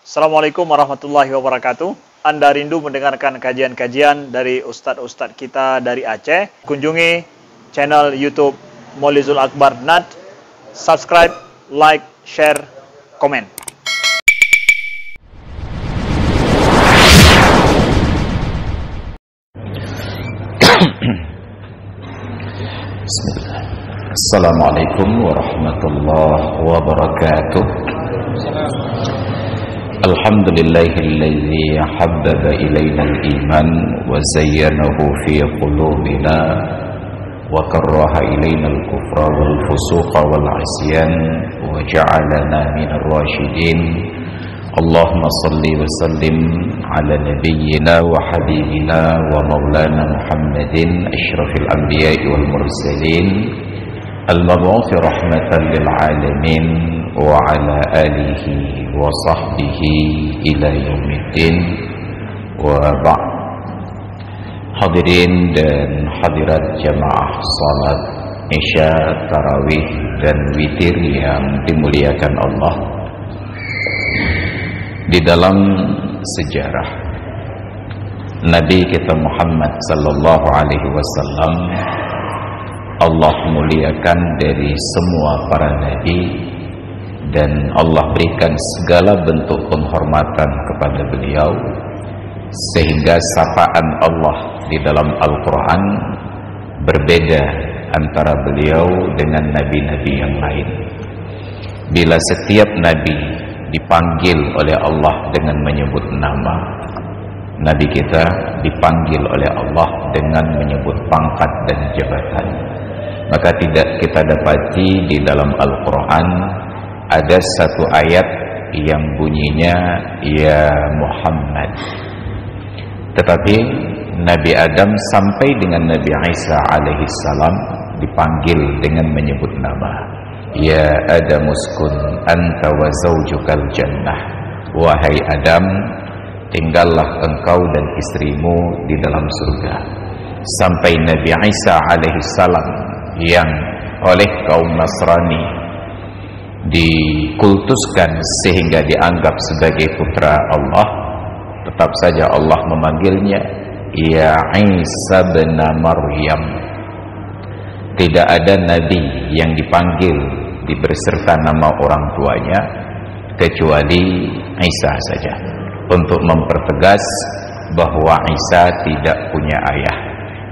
Assalamualaikum warahmatullahi wabarakatuh. Anda rindu mendengarkan kajian-kajian dari ustadz-ustadz kita dari Aceh? Kunjungi channel YouTube Maulizul Akbar NAD. Subscribe, like, share, komen. Bismillah. Assalamualaikum warahmatullahi wabarakatuh. Alhamdulillahilladzi habbaba ilaina al-iman wa zayyanahu fi qulubina wa karraha ilaina al-kufra wal fusuqa wal 'isyan wa ja'alana minar rasyidin. Allahumma salli wa sallim ala nabiyyina wa habibina wa maulana Muhammadin asyrafil anbiya'i wal mursalin al-mab'uthi rahmatan lil alamin wa ala alihi wa sahbihi ila yaumiddin wa ba'd. Hadirin dan hadirat jamaah salat Isya, tarawih dan witir yang dimuliakan Allah. Di dalam sejarah Nabi kita Muhammad sallallahu alaihi wasallam, Allah muliakan dari semua para nabi dan Allah berikan segala bentuk penghormatan kepada beliau, sehingga sapaan Allah di dalam Al-Quran berbeda antara beliau dengan nabi-nabi yang lain. Bila setiap nabi dipanggil oleh Allah dengan menyebut nama, nabi kita dipanggil oleh Allah dengan menyebut pangkat dan jabatan. Maka tidak kita dapati di dalam Al-Quran ada satu ayat yang bunyinya ya Muhammad. Tetapi Nabi Adam sampai dengan Nabi Isa alaihissalam dipanggil dengan menyebut nama. Ya Adam uskun anta wa zawjukal jannah. Wahai Adam, tinggallah engkau dan istrimu di dalam surga. Sampai Nabi Isa alaihissalam yang oleh kaum Nasrani dikultuskan sehingga dianggap sebagai putra Allah, tetap saja Allah memanggilnya ya Isa bin Maryam. Tidak ada nabi yang dipanggil berserta nama orang tuanya kecuali Isa saja, untuk mempertegas bahwa Isa tidak punya ayah.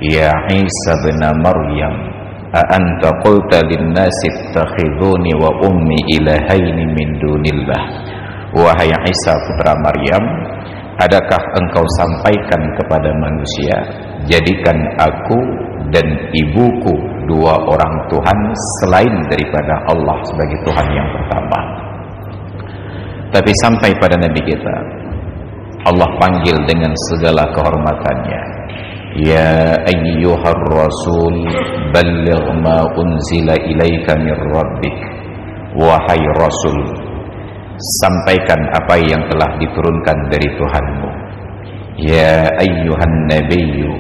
Ya Isa bin Maryam, a anta qulta lin-nasi ittakhiduni wa ummi ilahaini min dunillah. Wahai Isa putra Maryam, adakah engkau sampaikan kepada manusia, jadikan aku dan ibuku dua orang Tuhan selain daripada Allah sebagai Tuhan yang pertama? Tapi sampai pada Nabi kita, Allah panggil dengan segala kehormatannya, ya ayyuhar rasul balligh ma unzila ilaika mir rabbik. Wahai Rasul, sampaikan apa yang telah diturunkan dari Tuhanmu. Ya ayyuhan nabiyyu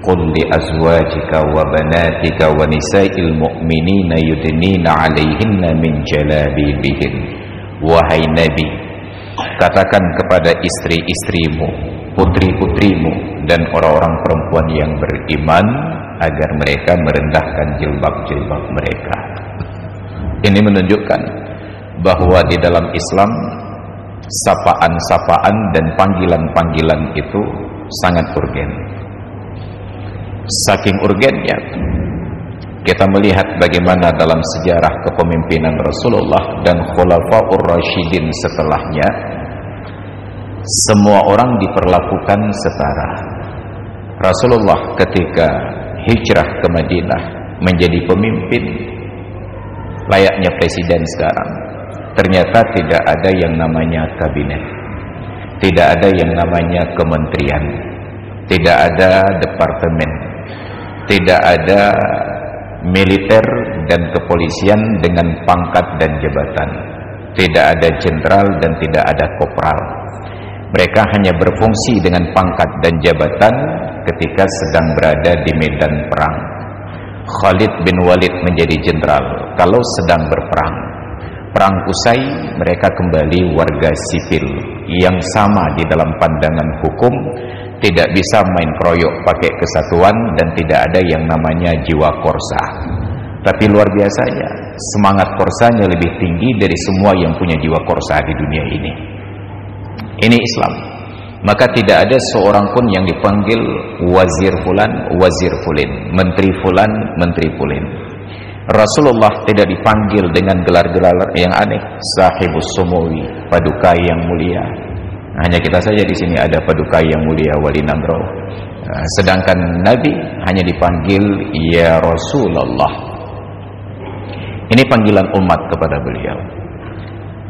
qul li azwajika wa banatika wa nisa'il mu'minina yudnina 'alaihinna min jalabibihin. Wahai Nabi, katakan kepada istri-istrimu, putri-putrimu dan orang-orang perempuan yang beriman agar mereka merendahkan jilbab-jilbab mereka. Ini menunjukkan bahwa di dalam Islam sapaan-sapaan dan panggilan-panggilan itu sangat urgen. Saking urgennya, kita melihat bagaimana dalam sejarah kepemimpinan Rasulullah dan Khulafaur Rasyidin setelahnya, semua orang diperlakukan setara. Rasulullah ketika hijrah ke Madinah menjadi pemimpin layaknya presiden sekarang, ternyata tidak ada yang namanya kabinet, tidak ada yang namanya kementerian, tidak ada departemen, tidak ada militer dan kepolisian dengan pangkat dan jabatan, tidak ada jenderal dan tidak ada kopral. Mereka hanya berfungsi dengan pangkat dan jabatan ketika sedang berada di medan perang. Khalid bin Walid menjadi jenderal kalau sedang berperang. Perang usai, mereka kembali warga sipil yang sama di dalam pandangan hukum, tidak bisa main keroyok pakai kesatuan, dan tidak ada yang namanya jiwa korsa. Tapi luar biasanya, semangat korsanya lebih tinggi dari semua yang punya jiwa korsa di dunia ini. Ini Islam. Maka tidak ada seorang pun yang dipanggil wazir fulan, wazir fulin, menteri fulan, menteri fulin. Rasulullah tidak dipanggil dengan gelar-gelar yang aneh, sahibus sumowi, paduka yang mulia. Hanya kita saja di sini ada paduka yang mulia, wali nagro. Sedangkan Nabi hanya dipanggil ya Rasulullah. Ini panggilan umat kepada beliau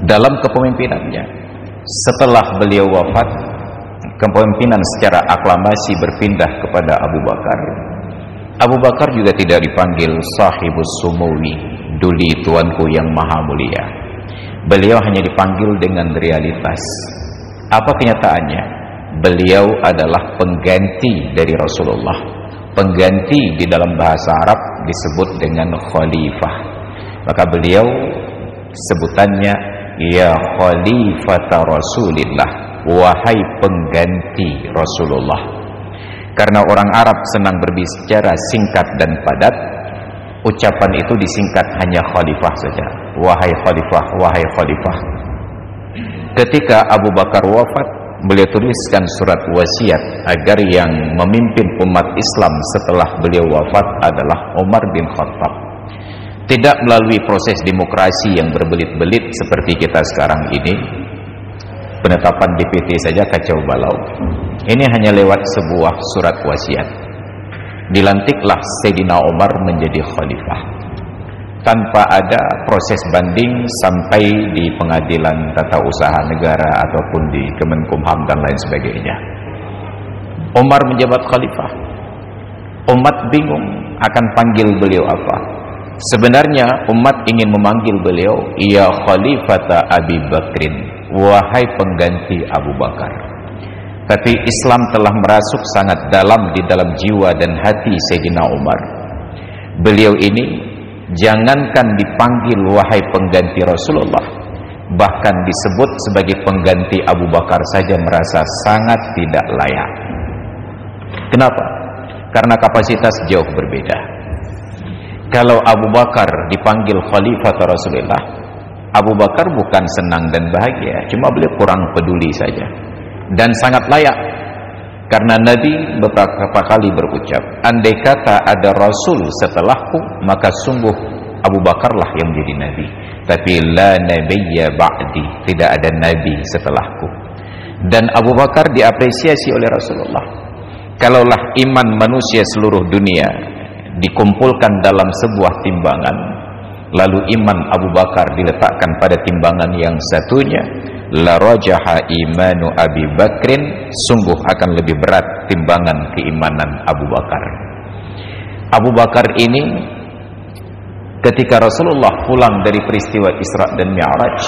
dalam kepemimpinannya. Setelah beliau wafat, kepemimpinan secara aklamasi berpindah kepada Abu Bakar. Abu Bakar juga tidak dipanggil sahibus sumowi, duli tuanku yang maha mulia. Beliau hanya dipanggil dengan realitas. Apa kenyataannya? Beliau adalah pengganti dari Rasulullah. Pengganti di dalam bahasa Arab disebut dengan khalifah. Maka beliau sebutannya ya khalifata Rasulillah, wahai pengganti Rasulullah. Karena orang Arab senang berbicara singkat dan padat, ucapan itu disingkat hanya khalifah saja. Wahai khalifah, wahai khalifah. Ketika Abu Bakar wafat, beliau tuliskan surat wasiat agar yang memimpin umat Islam setelah beliau wafat adalah Umar bin Khattab. Tidak melalui proses demokrasi yang berbelit-belit seperti kita sekarang ini. Penetapan DPT saja kacau balau. Ini hanya lewat sebuah surat wasiat. Dilantiklah Sayyidina Umar menjadi khalifah tanpa ada proses banding sampai di pengadilan tata usaha negara ataupun di Kemenkumham dan lain sebagainya. Umar menjabat khalifah. Umat bingung akan panggil beliau apa. Sebenarnya umat ingin memanggil beliau ya khalifata Abi Bakrin, wahai pengganti Abu Bakar. Tapi Islam telah merasuk sangat dalam di dalam jiwa dan hati Sayyidina Umar. Beliau ini jangankan dipanggil wahai pengganti Rasulullah, bahkan disebut sebagai pengganti Abu Bakar saja merasa sangat tidak layak. Kenapa? Karena kapasitas jauh berbeda. Kalau Abu Bakar dipanggil khalifah Rasulullah, Abu Bakar bukan senang dan bahagia, cuma beliau kurang peduli saja. Dan sangat layak, karena Nabi beberapa kali berucap, andai kata ada Rasul setelahku, maka sungguh Abu Bakarlah yang menjadi Nabi. Tapi la nabiyya ba'di, tidak ada Nabi setelahku. Dan Abu Bakar diapresiasi oleh Rasulullah. Kalaulah iman manusia seluruh dunia dikumpulkan dalam sebuah timbangan, lalu iman Abu Bakar diletakkan pada timbangan yang satunya, la rajaha imanu Abi Bakrin, sungguh akan lebih berat timbangan keimanan Abu Bakar. Abu Bakar ini ketika Rasulullah pulang dari peristiwa Isra dan Mi'raj,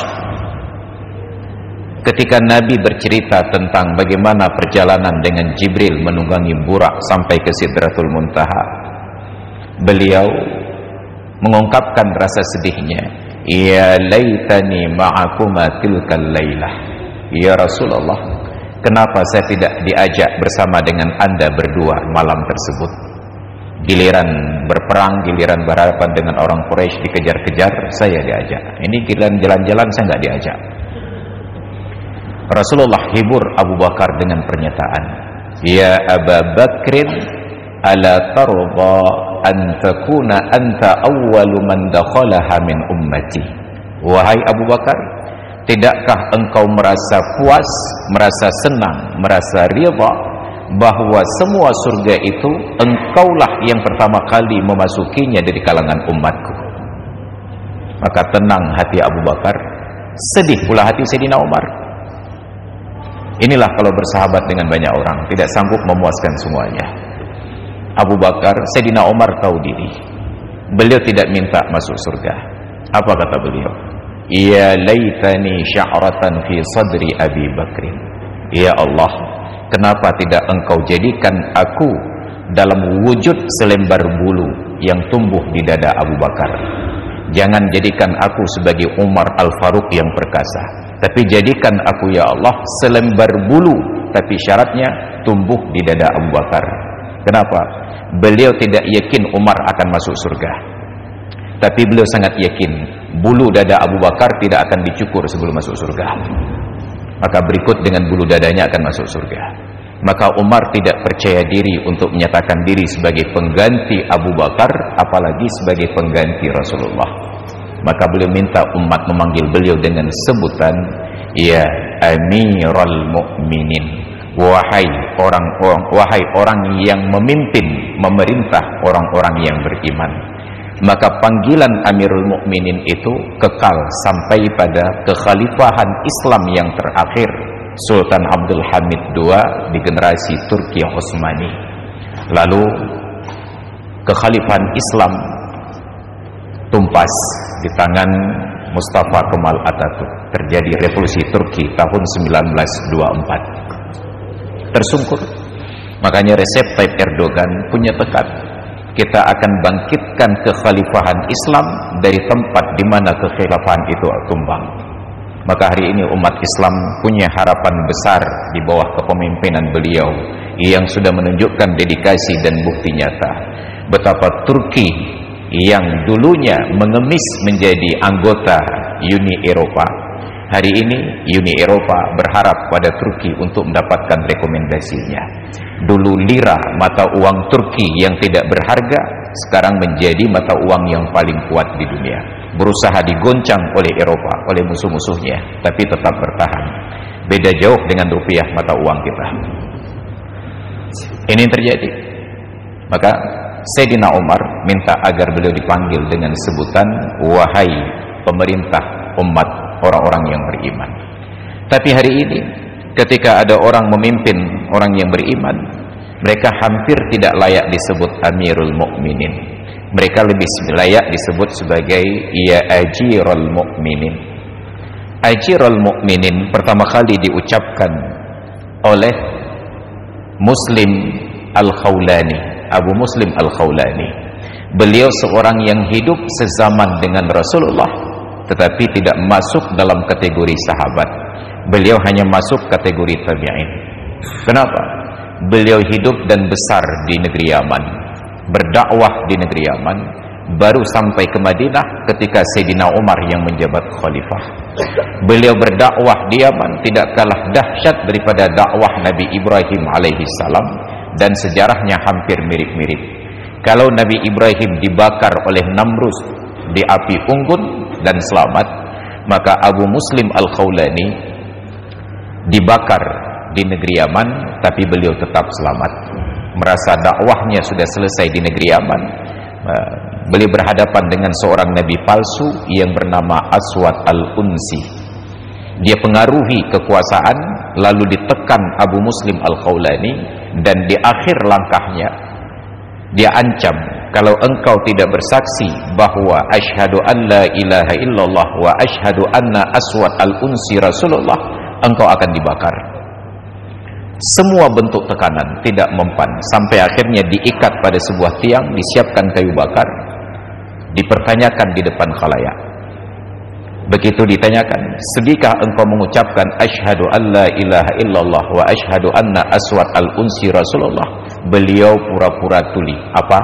ketika Nabi bercerita tentang bagaimana perjalanan dengan Jibril menunggangi Burak sampai ke Sidratul Muntaha, beliau mengungkapkan rasa sedihnya, ya laitani ma'akuma tilkal lailah, ya Rasulullah, kenapa saya tidak diajak bersama dengan anda berdua malam tersebut? Giliran berperang, giliran berhadapan dengan orang Quraisy dikejar-kejar, saya diajak. Ini giliran jalan-jalan saya nggak diajak. Rasulullah hibur Abu Bakar dengan pernyataan, ya Abu Bakrin, ala tarda an takuna anta awwalu man dakhalaha min ummati. Wahai Abu Bakar, tidakkah engkau merasa puas, merasa senang, merasa ridha bahwa semua surga itu engkaulah yang pertama kali memasukinya dari kalangan umatku? Maka tenang hati Abu Bakar, sedih pula hati Sayyidina Umar. Inilah kalau bersahabat dengan banyak orang, tidak sanggup memuaskan semuanya. Abu Bakar, Sayyidina Umar tahu diri, beliau tidak minta masuk surga. Apa kata beliau? Ya laitani sya'ratan fi sadri Abi Bakrin. Ya Allah, kenapa tidak engkau jadikan aku dalam wujud selembar bulu yang tumbuh di dada Abu Bakar? jangan jadikan aku sebagai Umar Al-Faruq yang perkasa, tapi jadikan aku ya Allah selembar bulu, tapi syaratnya tumbuh di dada Abu Bakar. Kenapa? Beliau tidak yakin Umar akan masuk surga, tapi beliau sangat yakin bulu dada Abu Bakar tidak akan dicukur sebelum masuk surga, maka berikut dengan bulu dadanya akan masuk surga. Maka Umar tidak percaya diri untuk menyatakan diri sebagai pengganti Abu Bakar, apalagi sebagai pengganti Rasulullah. Maka beliau minta umat memanggil beliau dengan sebutan ya Amirul Mukminin, wahai orang yang memimpin, memerintah orang-orang yang beriman. Maka panggilan Amirul Mukminin itu kekal sampai pada kekhalifahan Islam yang terakhir, Sultan Abdul Hamid II di generasi Turki Utsmani. Lalu kekhalifahan Islam tumpas di tangan Mustafa Kemal Atatürk. Terjadi revolusi Turki tahun 1924. Tersungkur. Makanya Recep Tayyip Erdogan punya tekad, kita akan bangkitkan kekhalifahan Islam dari tempat di mana kekhalifahan itu tumbang. Maka hari ini umat Islam punya harapan besar di bawah kepemimpinan beliau yang sudah menunjukkan dedikasi dan bukti nyata betapa Turki yang dulunya mengemis menjadi anggota Uni Eropa, hari ini Uni Eropa berharap pada Turki untuk mendapatkan rekomendasinya. Dulu lira, mata uang Turki yang tidak berharga, sekarang menjadi mata uang yang paling kuat di dunia. Berusaha digoncang oleh Eropa, oleh musuh-musuhnya, tapi tetap bertahan. Beda jauh dengan rupiah mata uang kita. Ini yang terjadi. Maka Sayyidina Umar minta agar beliau dipanggil dengan sebutan wahai pemerintah umat orang-orang yang beriman. Tapi hari ini ketika ada orang memimpin orang yang beriman, mereka hampir tidak layak disebut Amirul Mukminin. Mereka lebih layak disebut sebagai ya Ajirul Mukminin. Ajirul Mukminin pertama kali diucapkan oleh Muslim Al-Khawlani, Abu Muslim Al-Khawlani. Beliau seorang yang hidup sezaman dengan Rasulullah, tetapi tidak masuk dalam kategori sahabat. Beliau hanya masuk kategori tabi'in. Kenapa? Beliau hidup dan besar di negeri Yaman, berdakwah di negeri Yaman, baru sampai ke Madinah ketika Sayyidina Umar yang menjabat khalifah. Beliau berdakwah di Yaman tidak kalah dahsyat daripada dakwah Nabi Ibrahim alaihi salam, dan sejarahnya hampir mirip-mirip. Kalau Nabi Ibrahim dibakar oleh Namrus di api unggun dan selamat, maka Abu Muslim Al-Khawlani dibakar di negeri Yaman tapi beliau tetap selamat. Merasa dakwahnya sudah selesai di negeri Yaman, beliau berhadapan dengan seorang nabi palsu yang bernama Aswad Al-Unsi. Dia pengaruhi kekuasaan, lalu ditekan Abu Muslim Al-Khawlani, dan di akhir langkahnya dia ancam, kalau engkau tidak bersaksi bahwa asyhadu an la ilaha illallah wa asyhadu anna Aswad Al-Unsi Rasulullah, engkau akan dibakar. Semua bentuk tekanan tidak mempan, sampai akhirnya diikat pada sebuah tiang, disiapkan kayu bakar, dipertanyakan di depan khalayak. Begitu ditanyakan, sedihkah engkau mengucapkan asyhadu an la ilaha illallah wa asyhadu anna Aswad Al-Unsi Rasulullah? Beliau pura-pura tuli. Apa?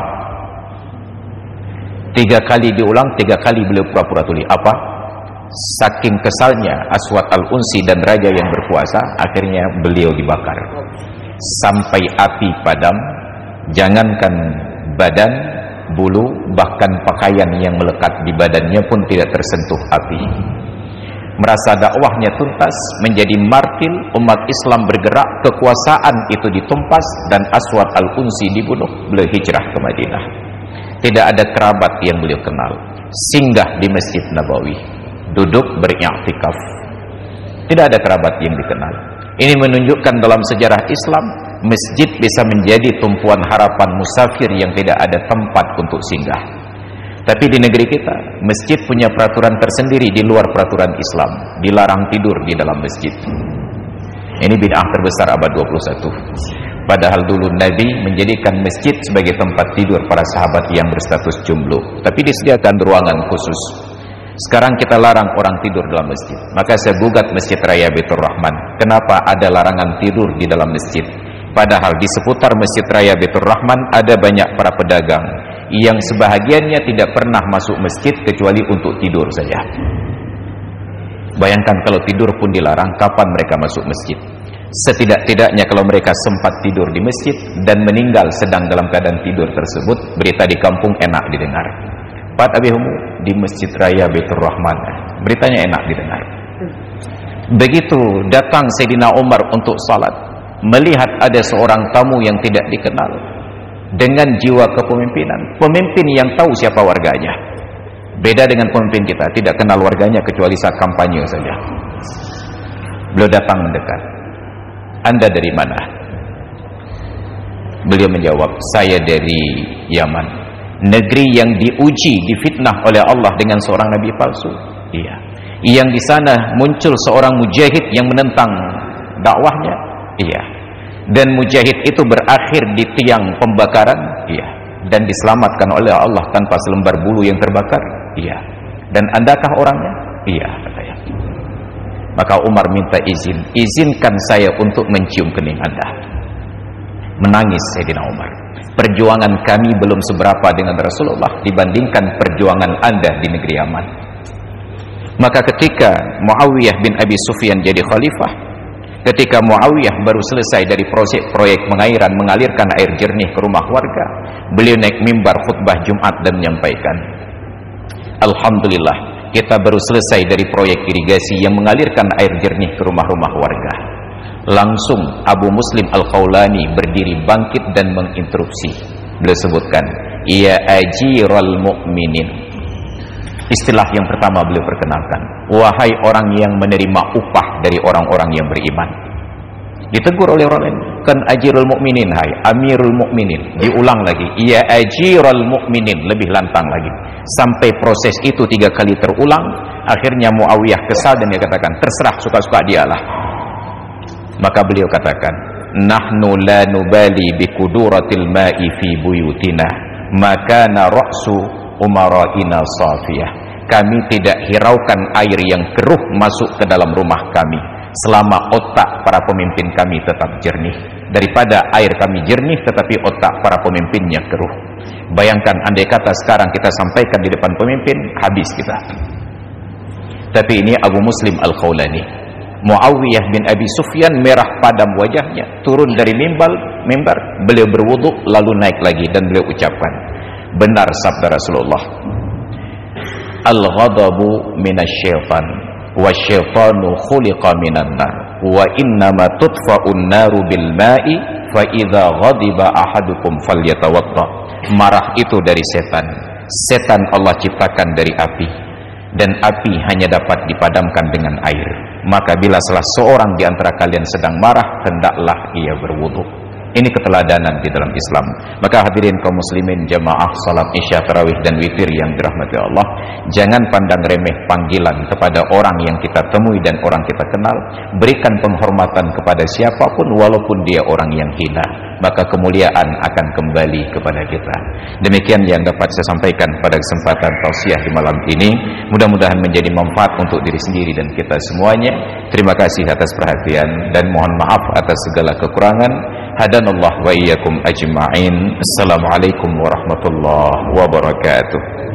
3 kali diulang, 3 kali beliau pura-pura tuli. Apa? Saking kesalnya Aswad Al-Unsi dan raja yang berkuasa, akhirnya beliau dibakar sampai api padam. Jangankan badan, bulu, bahkan pakaian yang melekat di badannya pun tidak tersentuh api. Merasa dakwahnya tuntas, menjadi martir, umat Islam bergerak, kekuasaan itu ditumpas, dan Aswad Al-Unsi dibunuh. Beliau hijrah ke Madinah. Tidak ada kerabat yang beliau kenal. Singgah di Masjid Nabawi, duduk beriktikaf. Tidak ada kerabat yang dikenal. Ini menunjukkan dalam sejarah Islam, masjid bisa menjadi tumpuan harapan musafir yang tidak ada tempat untuk singgah. Tapi di negeri kita, masjid punya peraturan tersendiri di luar peraturan Islam. Dilarang tidur di dalam masjid. Ini bid'ah terbesar abad 21. Padahal dulu Nabi menjadikan masjid sebagai tempat tidur para sahabat yang berstatus jomblo, tapi disediakan ruangan khusus. Sekarang kita larang orang tidur dalam masjid. Maka saya gugat Masjid Raya Baitur Rahman. Kenapa ada larangan tidur di dalam masjid? Padahal di seputar Masjid Raya Baitur Rahman ada banyak para pedagang yang sebahagiannya tidak pernah masuk masjid kecuali untuk tidur saja. Bayangkan kalau tidur pun dilarang, kapan mereka masuk masjid? Setidak-tidaknya kalau mereka sempat tidur di masjid dan meninggal sedang dalam keadaan tidur tersebut, berita di kampung enak didengar. Pat abihumu di Masjid Raya Baitur Rahman, beritanya enak didengar. Begitu datang Sayyidina Umar untuk salat, melihat ada seorang tamu yang tidak dikenal dengan jiwa kepemimpinan, pemimpin yang tahu siapa warganya. Beda dengan pemimpin kita, tidak kenal warganya kecuali saat kampanye saja. Beliau datang mendekat. Anda dari mana? Beliau menjawab, saya dari Yaman, negeri yang diuji, difitnah oleh Allah dengan seorang nabi palsu. Iya. Yang di sana muncul seorang mujahid yang menentang dakwahnya. Iya. Dan mujahid itu berakhir di tiang pembakaran. Iya. Dan diselamatkan oleh Allah tanpa selembar bulu yang terbakar. Iya. Dan andakah orangnya? Iya, katanya. Maka Umar minta izin, izinkan saya untuk mencium kening Anda. Menangis Sayyidina Umar. Perjuangan kami belum seberapa dengan Rasulullah dibandingkan perjuangan Anda di negeri Yaman. Maka ketika Muawiyah bin Abi Sufyan jadi khalifah, ketika Muawiyah baru selesai dari proyek pengairan, mengalirkan air jernih ke rumah warga, beliau naik mimbar khutbah Jumat dan menyampaikan, alhamdulillah, kita baru selesai dari proyek irigasi yang mengalirkan air jernih ke rumah-rumah warga. Langsung Abu Muslim Al-Khawlani berdiri bangkit dan menginterupsi. Beliau sebutkan, ya ajiral mu'minin. Istilah yang pertama beliau perkenalkan, wahai orang yang menerima upah dari orang-orang yang beriman. Ditegur oleh orang lain, kan ajirul mu'minin, hai amirul mu'minin. Diulang lagi, ya ajirul mu'minin, lebih lantang lagi. Sampai proses itu 3 kali terulang, akhirnya Muawiyah kesal dan dia katakan, terserah, suka-suka dialah. Maka beliau katakan, nahnu la nubali bikuduratil ma'i fi buyutina, maka na ra'su umara'ina safiyah. Kami tidak hiraukan air yang keruh masuk ke dalam rumah kami selama otak para pemimpin kami tetap jernih, daripada air kami jernih tetapi otak para pemimpinnya keruh. Bayangkan andai kata sekarang kita sampaikan di depan pemimpin, habis kita. Tapi ini Abu Muslim Al-Khawlani, Muawiyah bin Abi Sufyan merah padam wajahnya, turun dari mimbar, beliau berwudu lalu naik lagi dan beliau ucapkan, benar sabda Rasulullah, al-ghadabu minasyaitan wa syaitanu khuliqa minan nar wa innama tudfa'un naru bil ma'i fa idza ghadiba ahadukum falyatawadda. Marah itu dari setan. Setan Allah ciptakan dari api, dan api hanya dapat dipadamkan dengan air. Maka bila salah seorang di antara kalian sedang marah, hendaklah ia berwudu. Ini keteladanan di dalam Islam. Maka hadirin kaum muslimin jamaah salat isya, tarawih dan witir yang dirahmati Allah, jangan pandang remeh panggilan kepada orang yang kita temui dan orang kita kenal. Berikan penghormatan kepada siapapun walaupun dia orang yang hina, maka kemuliaan akan kembali kepada kita. Demikian yang dapat saya sampaikan pada kesempatan tausiah di malam ini. Mudah-mudahan menjadi manfaat untuk diri sendiri dan kita semuanya. Terima kasih atas perhatian dan mohon maaf atas segala kekurangan. Hadanallah wa iyyakum ajma'in. Assalamualaikum warahmatullahi wabarakatuh.